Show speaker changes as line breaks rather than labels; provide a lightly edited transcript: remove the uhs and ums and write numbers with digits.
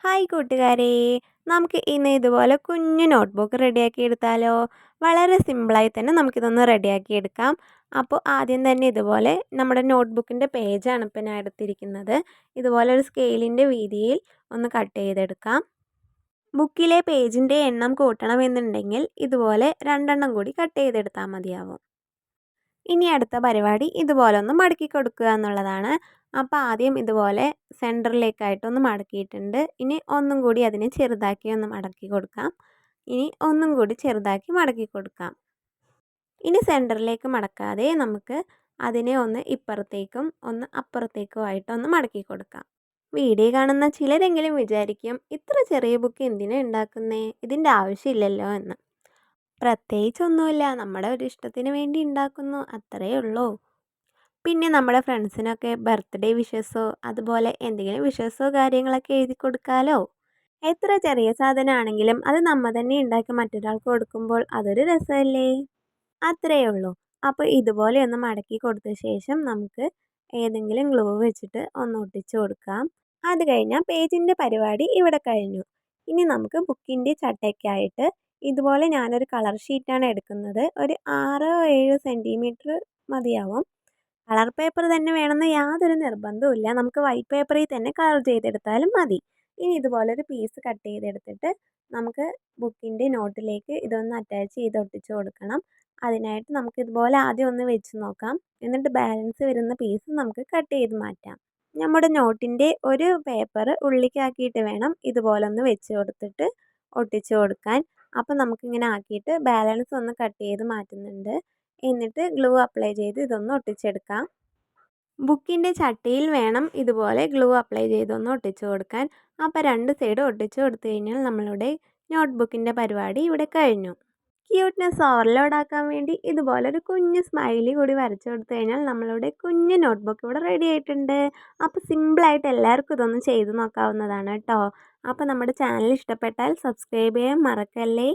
Hi കൂട്ടുകാരേ, നമുക്ക് ഇന്ന് ഇതുപോലെ കുഞ്ഞു നോട്ട്ബുക്ക് റെഡിയാക്കി എടുത്താലോ? വളരെ സിമ്പിളായി തന്നെ നമുക്കിതൊന്ന് റെഡിയാക്കി എടുക്കാം. അപ്പോൾ ആദ്യം തന്നെ ഇതുപോലെ നമ്മുടെ നോട്ട്ബുക്കിൻ്റെ പേജാണ് ഇപ്പോൾ ഞാൻ എടുത്തിരിക്കുന്നത്. ഇതുപോലെ ഒരു സ്കെയിലിൻ്റെ വീതിയിൽ ഒന്ന് കട്ട് ചെയ്തെടുക്കാം. ബുക്കിലെ പേജിൻ്റെ എണ്ണം കൂട്ടണമെന്നുണ്ടെങ്കിൽ ഇതുപോലെ 2 കൂടി കട്ട് ചെയ്തെടുത്താൽ മതിയാവും. ഇനി അടുത്ത പരിപാടി ഇതുപോലെ ഒന്ന് മടക്കി കൊടുക്കുക എന്നുള്ളതാണ്. അപ്പോൾ ആദ്യം ഇതുപോലെ സെൻറ്ററിലേക്കായിട്ടൊന്ന് മടക്കിയിട്ടുണ്ട്. ഇനി ഒന്നും കൂടി അതിനെ ചെറുതാക്കി ഒന്ന് മടക്കി കൊടുക്കാം. ഇനി ഒന്നും കൂടി ചെറുതാക്കി മടക്കി കൊടുക്കാം. ഇനി സെൻറ്ററിലേക്ക് മടക്കാതെ നമുക്ക് അതിനെ ഒന്ന് ഇപ്പുറത്തേക്കും ഒന്ന് അപ്പുറത്തേക്കുമായിട്ടൊന്ന് മടക്കി കൊടുക്കാം. വീഡിയോ കാണുന്ന ചിലരെങ്കിലും വിചാരിക്കും, ഇത്ര ചെറിയ ബുക്ക് എന്തിനാണ് ഉണ്ടാക്കുന്നേ, ഇതിൻ്റെ ആവശ്യമില്ലല്ലോ എന്ന്. പ്രത്യേകിച്ചൊന്നുമില്ല, നമ്മുടെ ഒരു ഇഷ്ടത്തിന് വേണ്ടി ഉണ്ടാക്കുന്നു, അത്രയേ ഉള്ളൂ. പിന്നെ നമ്മുടെ ഫ്രണ്ട്സിനൊക്കെ ബർത്ത്ഡേ വിഷസോ അതുപോലെ എന്തെങ്കിലും വിഷസോ കാര്യങ്ങളൊക്കെ എഴുതി കൊടുക്കാമല്ലോ. എത്ര ചെറിയ സാധനമാണെങ്കിലും അത് നമ്മൾ തന്നെ ഉണ്ടാക്കി മറ്റൊരാൾക്ക് കൊടുക്കുമ്പോൾ അതൊരു രസമല്ലേ? അത്രയേ ഉള്ളൂ. അപ്പോൾ ഇതുപോലെ ഒന്ന് മടക്കി കൊടുത്ത ശേഷം നമുക്ക് ഏതെങ്കിലും ഗ്ലൂ വെച്ചിട്ട് ഒന്ന് ഒട്ടിച്ചു കൊടുക്കാം. അത് കഴിഞ്ഞാൽ പേജിൻ്റെ പരിപാടി ഇവിടെ കഴിഞ്ഞു. ഇനി നമുക്ക് ബുക്കിൻ്റെ ചട്ടയ്ക്കായിട്ട് ഇതുപോലെ ഞാനൊരു കളർ ഷീറ്റാണ് എടുക്കുന്നത്. ഒരു 6-7 സെൻറ്റിമീറ്റർ മതിയാവും. കളർ പേപ്പർ തന്നെ വേണമെന്ന് യാതൊരു നിർബന്ധവുമില്ല. നമുക്ക് വൈറ്റ് പേപ്പറിൽ തന്നെ കളർ ചെയ്തെടുത്താലും മതി. ഇനി ഇതുപോലൊരു പീസ് കട്ട് ചെയ്തെടുത്തിട്ട് നമുക്ക് ബുക്കിൻ്റെ നോട്ടിലേക്ക് ഇതൊന്ന് അറ്റാച്ച് ചെയ്ത് ഒട്ടിച്ച് കൊടുക്കണം. അതിനായിട്ട് നമുക്ക് ഇതുപോലെ ആദ്യം ഒന്ന് വെച്ച് നോക്കാം. എന്നിട്ട് ബാലൻസ് വരുന്ന പീസ് നമുക്ക് കട്ട് ചെയ്ത് മാറ്റാം. നമ്മുടെ നോട്ടിൻ്റെ ഒരു പേപ്പർ ഉള്ളിലേക്കാക്കിയിട്ട് വേണം ഇതുപോലെ ഒന്ന് വെച്ച് കൊടുത്തിട്ട് ഒട്ടിച്ച് കൊടുക്കാൻ. അപ്പോൾ നമുക്കിങ്ങനെ ആക്കിയിട്ട് ബാലൻസ് ഒന്ന് കട്ട് ചെയ്ത് മാറ്റുന്നുണ്ട്. എന്നിട്ട് ഗ്ലൂ അപ്ലൈ ചെയ്ത് ഇതൊന്ന് ഒട്ടിച്ചെടുക്കാം. ബുക്കിൻ്റെ ചട്ടിയിൽ വേണം ഇതുപോലെ ഗ്ലൂ അപ്ലൈ ചെയ്തൊന്ന് ഒട്ടിച്ച് കൊടുക്കാൻ. അപ്പോൾ 2 സൈഡ് ഒട്ടിച്ച് കൊടുത്തു കഴിഞ്ഞാൽ നമ്മളുടെ നോട്ട്ബുക്കിൻ്റെ പരിപാടി ഇവിടെ കഴിഞ്ഞു. ക്യൂട്ട്നെസ് ഓവർലോഡ് ആക്കാൻ വേണ്ടി ഇതുപോലൊരു കുഞ്ഞ് സ്മൈലി കൂടി വരച്ചു കൊടുത്തു കഴിഞ്ഞാൽ നമ്മളുടെ കുഞ്ഞ് നോട്ട്ബുക്ക് ഇവിടെ റെഡി ആയിട്ടുണ്ട്. അപ്പോൾ സിമ്പിളായിട്ട് എല്ലാവർക്കും ഇതൊന്ന് ചെയ്ത് നോക്കാവുന്നതാണ് കേട്ടോ. അപ്പോൾ നമ്മുടെ ചാനൽ ഇഷ്ടപ്പെട്ടാൽ സബ്സ്ക്രൈബ് ചെയ്യാൻ മറക്കല്ലേ.